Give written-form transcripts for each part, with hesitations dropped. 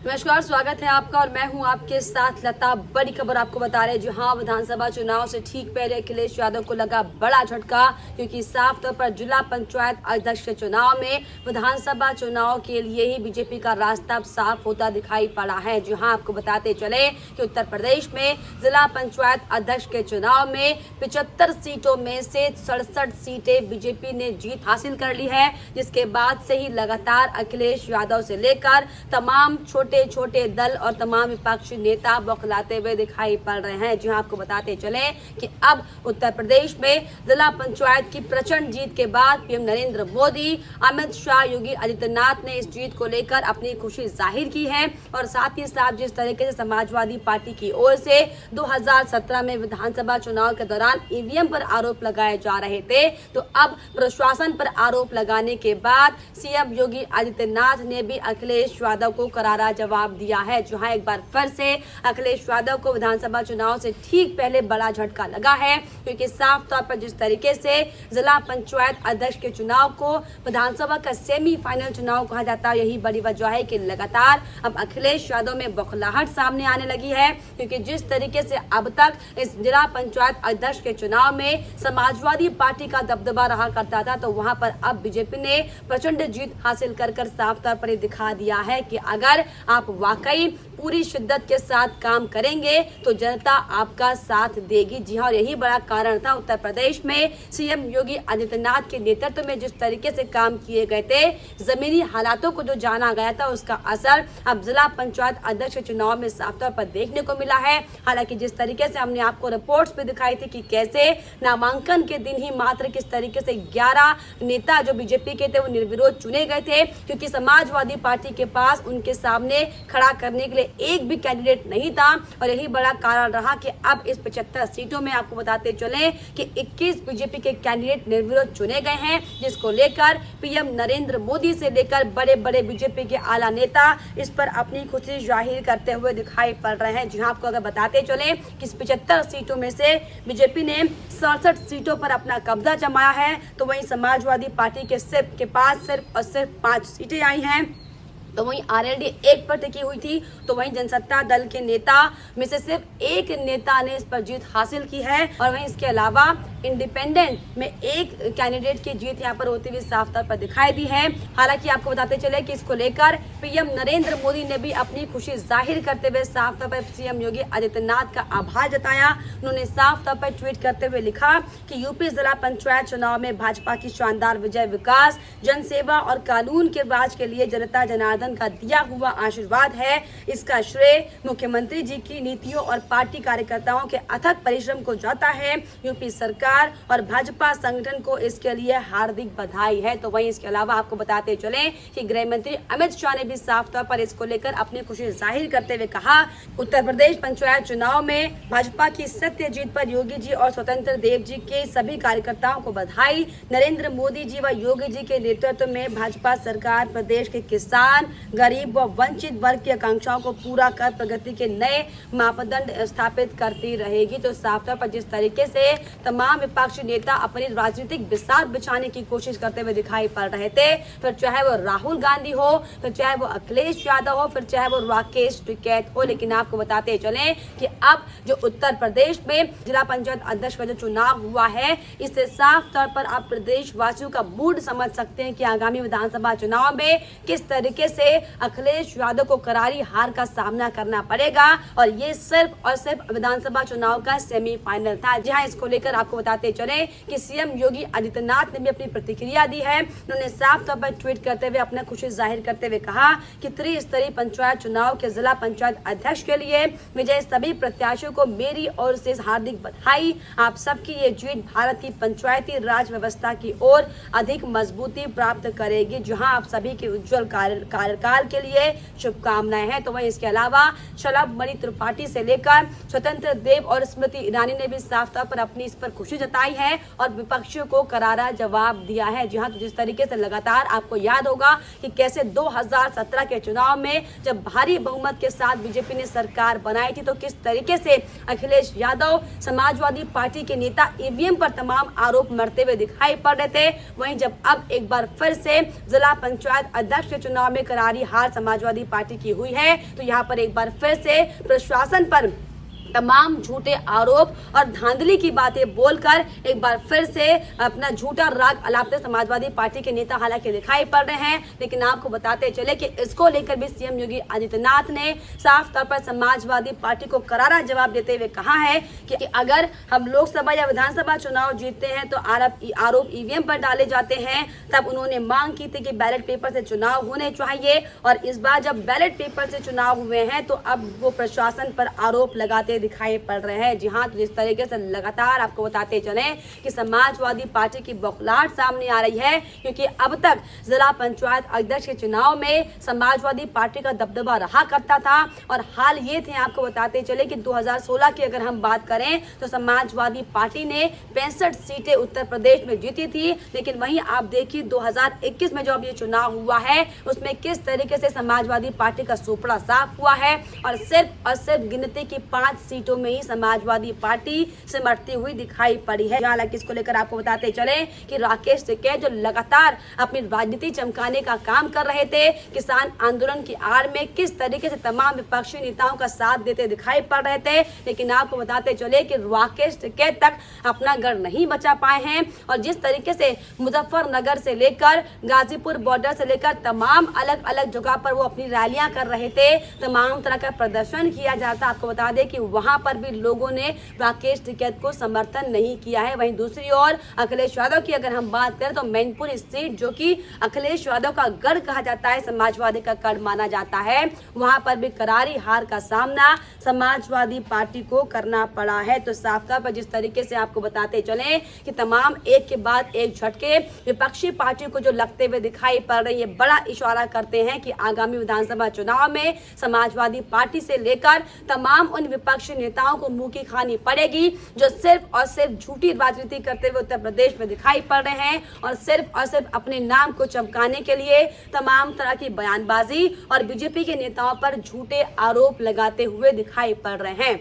नमस्कार, स्वागत है आपका और मैं हूं आपके साथ लता। बड़ी खबर आपको बता रहे हैं। जी हां, विधानसभा चुनाव से ठीक पहले अखिलेश यादव को लगा बड़ा झटका, क्योंकि साफ तौर पर जिला पंचायत अध्यक्ष के चुनाव में विधानसभा चुनाव के लिए ही बीजेपी का रास्ता साफ होता दिखाई पड़ा है। जी हां, आपको बताते चले कि उत्तर प्रदेश में जिला पंचायत अध्यक्ष के चुनाव में 75 सीटों में से 67 सीटें बीजेपी ने जीत हासिल कर ली है, जिसके बाद से ही लगातार अखिलेश यादव से लेकर तमाम छोटे दल और तमाम विपक्षी नेता बौखलाते हुए दिखाई पड़ रहे हैं। जी आपको बताते चले कि अब उत्तर प्रदेश में जिला पंचायत की प्रचंड जीत के बाद पीएम नरेंद्र मोदी, अमित शाह, योगी आदित्यनाथ ने इस जीत को लेकर अपनी खुशी जाहिर की है। और साथ ही साथ जिस तरीके से समाजवादी पार्टी की ओर से 2017 में विधानसभा चुनाव के दौरान ईवीएम पर आरोप लगाए जा रहे थे, तो अब प्रशासन पर आरोप लगाने के बाद सीएम योगी आदित्यनाथ ने भी अखिलेश यादव को करारा जवाब दिया है। जहां एक बार फिर से अखिलेश यादव को विधानसभा चुनाव से ठीक पहले बड़ा झटका लगा है, क्योंकि साफ तौर पर जिस तरीके से जिला पंचायत अध्यक्ष के चुनाव को विधानसभा का सेमीफाइनल चुनाव कहा जाता है, यही बड़ी वजह है कि लगातार अब अखिलेश यादव में बौखलाहट सामने आने लगी है। क्योंकि जिस तरीके से अब तक इस जिला पंचायत अध्यक्ष के चुनाव में समाजवादी पार्टी का दबदबा रहा करता था, तो वहां पर अब बीजेपी ने प्रचंड जीत हासिल कर साफ तौर पर दिखा दिया है कि अगर आप वाकई पूरी शिद्दत के साथ काम करेंगे तो जनता आपका साथ देगी। जी हाँ, और यही बड़ा कारण था उत्तर प्रदेश में सीएम योगी आदित्यनाथ के नेतृत्व में जिस तरीके से काम किए गए थे, जमीनी हालातों को जो जाना गया था, उसका असर अब जिला पंचायत अध्यक्ष के चुनाव में साफ तौर पर देखने को मिला है। हालांकि जिस तरीके से हमने आपको रिपोर्ट्स भी दिखाई थी कि कैसे नामांकन के दिन ही मात्र किस तरीके से 11 नेता जो बीजेपी के थे वो निर्विरोध चुने गए थे, क्योंकि समाजवादी पार्टी के पास उनके सामने खड़ा करने के लिए एक भी कैंडिडेट नहीं था। और यही बड़ा कारण रहा कि अब इस 75 सीटों में आपको बताते चले कि 21 बीजेपी के कैंडिडेट निर्विरोध चुने गए हैं, जिसको लेकर पीएम नरेंद्र मोदी से लेकर बड़े बड़े बीजेपी के आला नेता इस पर अपनी खुशी जाहिर करते हुए दिखाई पड़ रहे हैं। जहां आपको अगर बताते चले कि इस 75 सीटों में से बीजेपी ने 67 सीटों पर अपना कब्जा जमाया है, तो वहीं समाजवादी पार्टी के पास सिर्फ और सिर्फ 5 सीटें आई हैं। तो वहीं आरएलडी 1 पर टिकी हुई थी, तो वहीं जनसत्ता दल के नेता में से सिर्फ एक नेता ने इस पर जीत हासिल की है। और वहीं इसके अलावा इंडिपेंडेंट में एक कैंडिडेट की जीत यहाँ पर होती हुई साफ तौर पर दिखाई दी है। हालांकि आपको बताते चले कि इसको लेकर पीएम नरेंद्र मोदी ने भी अपनी खुशी जाहिर करते हुए साफ तौर पर सीएम योगी आदित्यनाथ का आभार जताया। उन्होंने साफ तौर पर ट्वीट करते हुए लिखा कि यूपी जिला पंचायत चुनाव में भाजपा की शानदार विजय, विकास, जनसेवा और कानून के राज के लिए जनता जनार्दन का दिया हुआ आशीर्वाद है। इसका श्रेय मुख्यमंत्री जी की नीतियों और पार्टी कार्यकर्ताओं के अथक परिश्रम को जाता है। यूपी सरकार और भाजपा संगठन को इसके लिए हार्दिक बधाई है। तो वहीं इसके अलावा आपको बताते चले कि गृह मंत्री अमित शाह ने भी साफ तौर पर इसको लेकर अपनी खुशी जाहिर करते हुए कहा, उत्तर प्रदेश पंचायत चुनाव में भाजपा की सत्य जीत पर योगी जी और स्वतंत्र देव जी के सभी कार्यकर्ताओं को बधाई। नरेंद्र मोदी जी व योगी जी के नेतृत्व में भाजपा सरकार प्रदेश के किसान, गरीब व वंचित वर्ग की आकांक्षाओं को पूरा कर प्रगति के नए मापदंड स्थापित करती रहेगी। तो साफ तौर पर जिस तरीके से तमाम विपक्षी नेता अपनी राजनीतिक बिसात बिछाने की कोशिश करते हुए दिखाई पड़ रहे थे, फिर चाहे वो राहुल गांधी हो, फिर चाहे वो अखिलेश यादव हो, फिर चाहे वो राकेश टिकैत हो, लेकिन आपको बताते चले कि अब जो उत्तर प्रदेश में जिला पंचायत अध्यक्ष का जो चुनाव हुआ है, इससे साफ तौर पर आप प्रदेश वासियों का मूड समझ सकते हैं कि आगामी विधानसभा चुनाव में किस तरीके से अखिलेश यादव को करारी हार का सामना करना पड़ेगा। और ये सिर्फ और सिर्फ विधानसभा चुनाव का सेमीफाइनल था। जहां इसको लेकर आपको बताते चले कि सीएम योगी आदित्यनाथ ने भी अपनी प्रतिक्रिया दी है। उन्होंने साफ तौर पर ट्वीट करते हुए अपना खुशी जाहिर करते हुए कहा कि त्रिस्तरीय पंचायत चुनाव के जिला पंचायत अध्यक्ष के लिए विजय सभी प्रत्याशियों को मेरी ओर से हार्दिक बधाई। आप सबकी ये जीत भारत की पंचायती राज व्यवस्था की ओर अधिक मजबूती प्राप्त करेगी, जहां आप सभी के उज्जवल कार्यकाल के लिए शुभकामनाएं हैं। तो वहीं इसके अलावा शलभ मणि त्रिपाठी से लेकर स्वतंत्र देव और स्मृति ईरानी ने भी साफ तौर पर अपनी इस पर खुशी जताई है और विपक्षियों को करारा जवाब दिया है। जी हाँ, तो जिस तरीके से लगातार आपको याद होगा कि कैसे 2017 के चुनाव में जब भारी बहुमत के साथ बीजेपी ने सरकार बनाई थी, तो किस तरीके से अखिलेश यादव समाजवादी पार्टी के नेता ईवीएम पर तमाम आरोप मरते हुए दिखाई पड़ रहे थे। वहीं जब अब एक बार फिर से जिला पंचायत अध्यक्ष के चुनाव में करारी हार समाजवादी पार्टी की हुई है। तो यहाँ पर एक बार फिर से प्रशासन पर तमाम झूठे आरोप और धांधली की बातें बोलकर एक बार फिर से अपना झूठा राग अलापते समाजवादी पार्टी के नेता हालांकि दिखाई पड़ रहे हैं। लेकिन आपको बताते चले कि इसको लेकर भी सीएम योगी आदित्यनाथ ने साफ तौर पर समाजवादी पार्टी को करारा जवाब देते हुए कहा है कि अगर हम लोकसभा या विधानसभा चुनाव जीतते हैं तो आरोप ईवीएम पर डाले जाते हैं। तब उन्होंने मांग की थी कि बैलेट पेपर से चुनाव होने चाहिए, और इस बार जब बैलेट पेपर से चुनाव हुए हैं तो अब वो प्रशासन पर आरोप लगाते दिखाई पड़ रहे हैं। जी हाँ, तो जिस तरीके से लगातार आपको बताते चले कि समाजवादी पार्टी की बौखलाहट सामने आ रही है, क्योंकि अब तक जिला पंचायत अध्यक्ष के चुनाव में समाजवादी पार्टी का दबदबा रहा करता था। और हाल ये थे, आपको बताते चले कि 2016 की अगर हम बात करें तो समाजवादी पार्टी ने 65 सीटें उत्तर प्रदेश में जीती थी। लेकिन वहीं आप देखिए 2021 में जो अब ये चुनाव हुआ है उसमें किस तरीके से समाजवादी पार्टी का सुपड़ा साफ हुआ है, और सिर्फ गिनती की 5 सीटों में ही समाजवादी पार्टी सिमटती हुई दिखाई पड़ी है। हालांकि इसको लेकर आपको बताते चले कि राकेश टिकैत जो लगातार अपनी राजनीति चमकाने का काम कर रहे थे, किसान आंदोलन की आड़ में किस तरीके से तमाम विपक्षी नेताओं का साथ देते दिखाई पड़ रहे थे। लेकिन आपको बताते चले कि राकेश टिकैत तक अपना गढ़ नहीं बचा पाए हैं, और जिस तरीके से मुजफ्फरनगर से लेकर गाजीपुर बॉर्डर से लेकर तमाम अलग अलग जगह पर वो अपनी रैलियां कर रहे थे, तमाम तरह का प्रदर्शन किया जाता। आपको बता दें कि वहां पर भी लोगों ने राकेश टिकैत को समर्थन नहीं किया है। वहीं दूसरी ओर अखिलेश यादव की अगर हम बात करें तो मैनपुर सीट जो कि अखिलेश यादव का गढ़ कहा जाता है, समाजवादी का गढ़ माना जाता है, वहां पर भी करारी हार का सामना समाजवादी पार्टी को करना पड़ा है। तो साफ तौर पर जिस तरीके से आपको बताते चले कि तमाम एक के बाद एक झटके विपक्षी पार्टी को जो लगते हुए दिखाई पड़ रही है, बड़ा इशारा करते हैं कि आगामी विधानसभा चुनाव में समाजवादी पार्टी से लेकर तमाम उन विपक्षी नेताओं को मुंह की खानी पड़ेगी जो सिर्फ और सिर्फ झूठी राजनीति करते हुए उत्तर प्रदेश में दिखाई पड़ रहे हैं, और सिर्फ अपने नाम को चमकाने के लिए तमाम तरह की बयानबाजी और बीजेपी के नेताओं पर झूठे आरोप लगाते हुए दिखाई पड़ रहे हैं।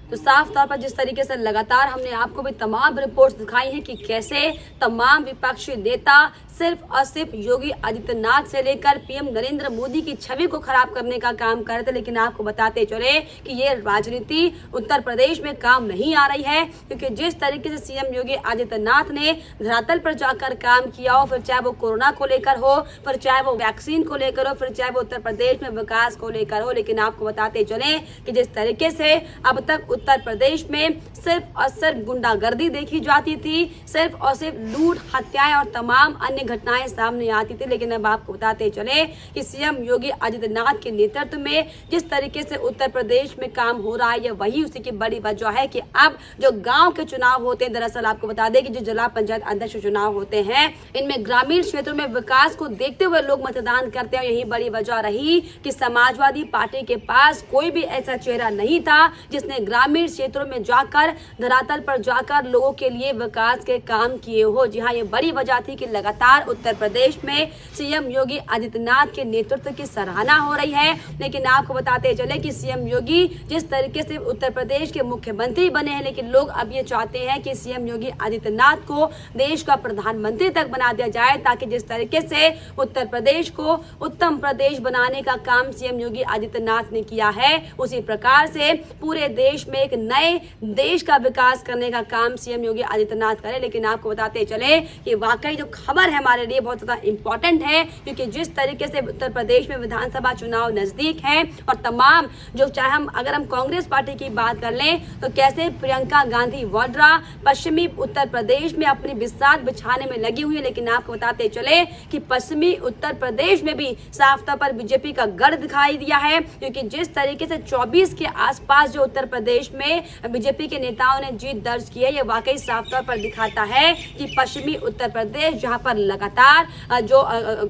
तो साफ तौर पर जिस तरीके से लगातार हमने आपको भी तमाम रिपोर्ट्स दिखाई हैं कि कैसे तमाम विपक्षी नेता सिर्फ और सिर्फ योगी आदित्यनाथ से लेकर पीएम नरेंद्र मोदी की छवि को खराब करने का काम कर रहे थे। लेकिन आपको बताते चले कि ये राजनीति उत्तर प्रदेश में काम नहीं आ रही है, क्योंकि जिस तरीके से सीएम योगी आदित्यनाथ ने धरातल पर जाकर काम किया हो, फिर चाहे वो कोरोना को लेकर हो, फिर चाहे वो वैक्सीन को लेकर हो, फिर चाहे वो उत्तर प्रदेश में विकास को लेकर हो, लेकिन आपको बताते चले कि जिस तरीके से अब तक उत्तर प्रदेश में सिर्फ और सिर्फ गुंडागर्दी देखी जाती थी, सिर्फ और सिर्फ लूट, हत्याएं और तमाम अन्य घटनाएं सामने आती थी। लेकिन अब आपको बताते चले कि सीएम योगी आदित्यनाथ के नेतृत्व में जिस तरीके से उत्तर प्रदेश में काम हो रहा है, वही उसी की बड़ी वजह है कि अब जो गांव के चुनाव होते हैं, दरअसल आपको बता दें कि जो जिला पंचायत अध्यक्ष चुनाव होते हैं, इनमें ग्रामीण क्षेत्रों में विकास को देखते हुए लोग मतदान करते हैं। यही बड़ी वजह रही कि समाजवादी पार्टी के पास कोई भी ऐसा चेहरा नहीं था जिसने ग्रामीण क्षेत्रों में जाकर धरातल पर जाकर लोगों के लिए विकास के काम किए हो। जी हाँ, ये बड़ी वजह थी कि लगातार उत्तर प्रदेश में सीएम योगी आदित्यनाथ के नेतृत्व की सराहना हो रही है। लेकिन आपको बताते चले कि सीएम योगी जिस तरीके से उत्तर प्रदेश के मुख्यमंत्री बने हैं, लेकिन लोग अब ये चाहते हैं कि सीएम योगी आदित्यनाथ को देश का प्रधानमंत्री तक बना दिया जाए, ताकि जिस तरीके से उत्तर प्रदेश को उत्तम प्रदेश बनाने का काम सीएम योगी आदित्यनाथ ने किया है, उसी प्रकार से पूरे देश में एक नए देश का विकास करने का काम सीएम योगी आदित्यनाथ करे। लेकिन आपको बताते चले कि वाकई जो खबर है हमारे लिए बहुत ज्यादा इंपॉर्टेंट है, क्योंकि जिस तरीके से उत्तर प्रदेश में विधानसभा चुनाव नजदीक है, और तमाम जो चाहे अगर हम कांग्रेस पार्टी की बात कर लें तो कैसे प्रियंका गांधी वाड्रा पश्चिमी उत्तर प्रदेश में अपनी बिसात बिछाने में लगी हुई है। लेकिन आपको बताते चले कि पश्चिमी उत्तर प्रदेश में भी साफ तौर पर बीजेपी का गढ़ दिखाई दिया है, क्योंकि जिस तरीके से 24 के आसपास जो उत्तर प्रदेश में बीजेपी के नेताओं ने जीत दर्ज की है, ये वाकई साफ तौर पर दिखाता है कि पश्चिमी उत्तर प्रदेश जहां पर लगातार जो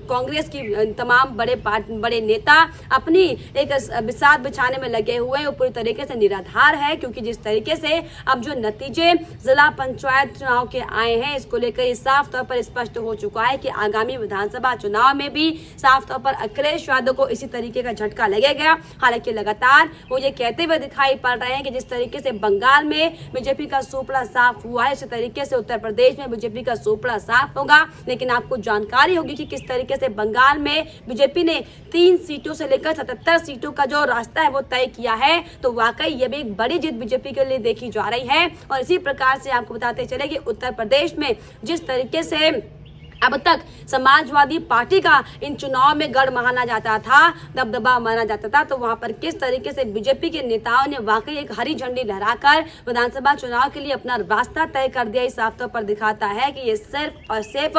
कांग्रेस की तमाम बड़े नेता अपनी एक बिसात बिछाने में लगे हुए हैं, वो पूरी तरीके से निराधार है। क्योंकि जिस तरीके से अब जो नतीजे जिला पंचायत चुनाव के आए हैं, इसको लेकर साफ तौर पर स्पष्ट हो चुका है कि आगामी विधानसभा चुनाव में भी साफ तौर पर अखिलेश यादव को इसी तरीके का झटका लगेगा। हालांकि लगातार वो ये कहते हुए दिखाई पड़ रहे हैं कि जिस तरीके से बंगाल में बीजेपी का सुपड़ा साफ हुआ है, इसी तरीके से उत्तर प्रदेश में बीजेपी का सुपड़ा साफ होगा। लेकिन लेकिन आपको जानकारी होगी कि किस तरीके से बंगाल में बीजेपी ने 3 सीटों से लेकर 77 सीटों का जो रास्ता है वो तय किया है। तो वाकई ये भी एक बड़ी जीत बीजेपी के लिए देखी जा रही है। और इसी प्रकार से आपको बताते चले कि उत्तर प्रदेश में जिस तरीके से अब तक समाजवादी पार्टी का इन चुनाव में गढ़ माना जाता था, दबदबा माना जाता था, तो वहां पर किस तरीके से बीजेपी के नेताओं ने वाकई एक हरी झंडी लहराकर विधानसभा चुनाव के लिए अपना रास्ता तय कर दिया। इस साफ तौर पर दिखाता है कि ये सिर्फ और सिर्फ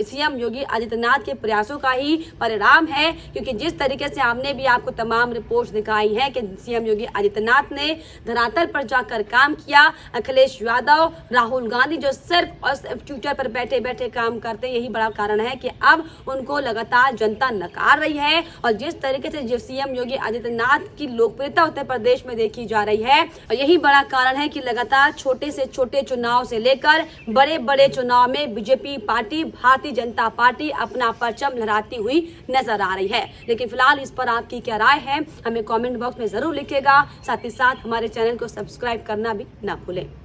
सीएम योगी आदित्यनाथ के प्रयासों का ही परिणाम है, क्योंकि जिस तरीके से हमने भी आपको तमाम रिपोर्ट्स दिखाई है कि सीएम योगी आदित्यनाथ ने धरातल पर जाकर काम किया। अखिलेश यादव, राहुल गांधी जो सिर्फ और सिर्फ ट्विटर पर बैठे बैठे काम करते, यही बड़ा कारण है कि अब उनको लगातार जनता नकार रही है। और जिस तरीके से जो सीएम योगी आदित्यनाथ की लोकप्रियता उत्तर प्रदेश में देखी जा रही है, और यही बड़ा कारण है कि लगातार छोटे से छोटे चुनाव से लेकर बड़े बड़े चुनाव में BJP party, Bharatiya Janata party अपना परचम लहराती हुई नजर आ रही है। लेकिन फिलहाल इस पर आपकी क्या राय है, हमें कमेंट बॉक्स में जरूर लिखिएगा। साथ ही साथ हमारे चैनल को सब्सक्राइब करना भी ना भूलें।